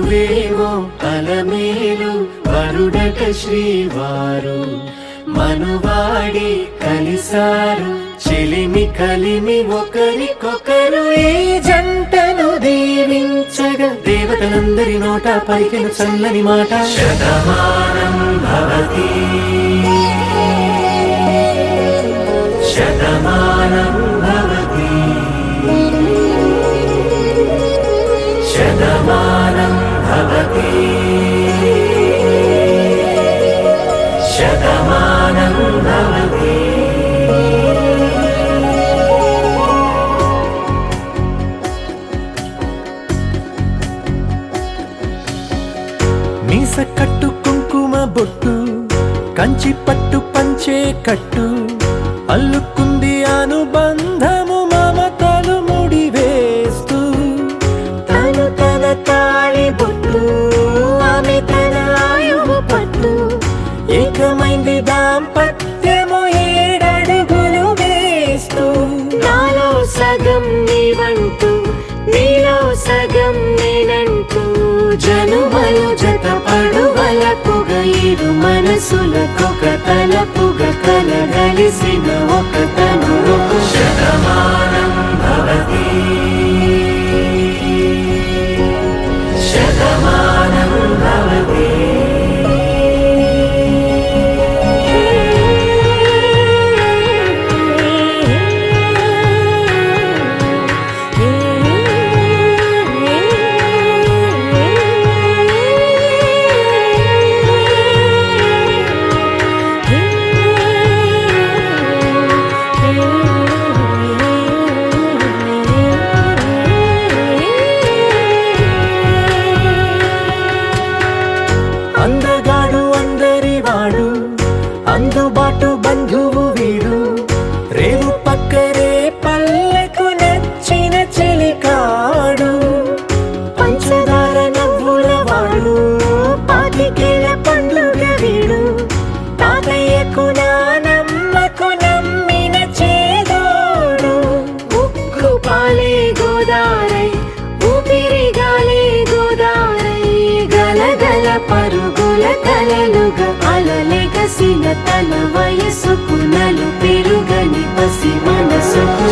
మనువేవో అలమేలు వరుడట శ్రీవారు మనువాడి కలిసారు చెలిమి కలిమి ఒకరికొకరు ఈ జంటను దీవించగా దేవతలందరి నోట పలికిన చల్లని మాట శతమానం భవతి శతమానం భవతి శతమానం భవతి శతమానం భవతి. మీస కట్టు కుంకుమ బొట్టు కంచి పట్టు పంచే కట్టు అల్లుకుంది అనుబంధము మమతలు ముడివేస్తూ తను తన తాళి బొట్టు ఆమె తన ఆయువు పట్టు ఏకమైంది దాంపత్యము 7 అడుగులు వేస్తూ నాలో సగం నీవంటూ నీలో సగం నేనంటూ జనుమలు జత పడువలపుగ ఇరు మనసులకొక తలపుగ కలగలిసిన ఒక తనువు శతమానం భవతి శతమానం భవతి. అందగాడు అందరివాడు అందుబాటు బంధువు వీడు రేవు పక్కరే పల్లెకు నచ్చిన చెలికాడు పంచదార నవ్వుల వాడు పాతికేల పండుగ వీడు తాతయ్యకు నానమ్మకు నమ్మిన చేదోడు ఉక్కు పాలే గోదారై ఊపిరి గాలే గోదారై గలగల పరుగుల కలలుగా అలలెగసిన తన వయసుకు నలు పెరుగని పసి మనసుకు